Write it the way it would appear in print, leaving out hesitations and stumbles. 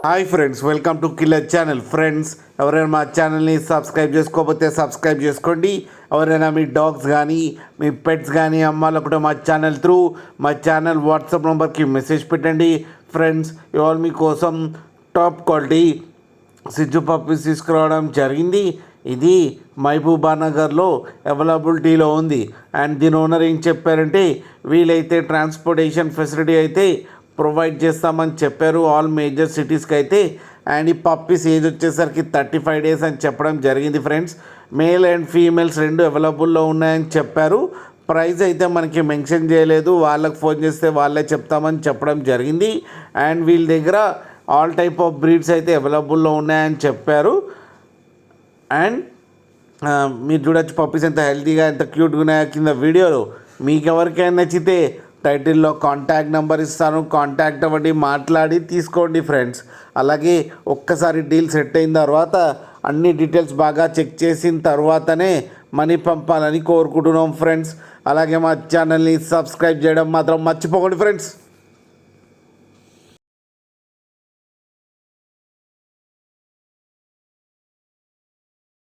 Hi friends, welcome to killer channel. Friends, ఎవరైనా మా ఛానల్ని సబ్స్క్రైబ్ చేసుకోకపోతే సబ్స్క్రైబ్ చేసుకోండి. ఎవరైనా మీ డాగ్స్ కానీ మీ పెట్స్ కానీ అమ్మాలనుకుంటే మా ఛానల్ వాట్సాప్ నెంబర్కి మెసేజ్ పెట్టండి. ఫ్రెండ్స్, ఇవాళ మీకోసం టాప్ క్వాలిటీ సిజ్జు పప్పీస్ తీసుకురావడం జరిగింది. ఇది మహబూబానగర్లో అవైలబిలిటీలో ఉంది. అండ్ దీని ఓనర్ ఏం చెప్పారంటే, వీలైతే ట్రాన్స్పోర్టేషన్ ఫెసిలిటీ అయితే ప్రొవైడ్ చేస్తామని చెప్పారు ఆల్ మేజర్ సిటీస్కి అయితే. అండ్ ఈ పప్పీస్ ఏజ్ వచ్చేసరికి 35 days అని చెప్పడం జరిగింది. ఫ్రెండ్స్, మేల్ అండ్ ఫీమేల్స్ రెండు అవైలబుల్లో ఉన్నాయని చెప్పారు. ప్రైస్ అయితే మనకి మెన్షన్ చేయలేదు, వాళ్ళకి ఫోన్ చేస్తే వాళ్ళే చెప్తామని చెప్పడం జరిగింది. అండ్ వీళ్ళ దగ్గర ఆల్ టైప్ ఆఫ్ బ్రీడ్స్ అయితే అవైలబుల్లో ఉన్నాయని చెప్పారు. అండ్ మీరు చూడొచ్చు పప్పీస్ ఎంత హెల్తీగా ఎంత క్యూట్గా ఉన్నాయో కింద వీడియోలో. మీకు ఎవరికైనా నచ్చితే టైటిల్లో కాంటాక్ట్ నెంబర్ ఇస్తాను, కాంటాక్ట్ అవ్వండి, మాట్లాడి తీసుకోండి ఫ్రెండ్స్. అలాగే ఒక్కసారి డీల్ సెట్ అయిన తర్వాత అన్ని డీటెయిల్స్ బాగా చెక్ చేసిన తర్వాతనే మనీ పంపాలని కోరుకుంటున్నాం ఫ్రెండ్స్. అలాగే మా ఛానల్ని సబ్స్క్రైబ్ చేయడం మాత్రం మర్చిపోకండి ఫ్రెండ్స్.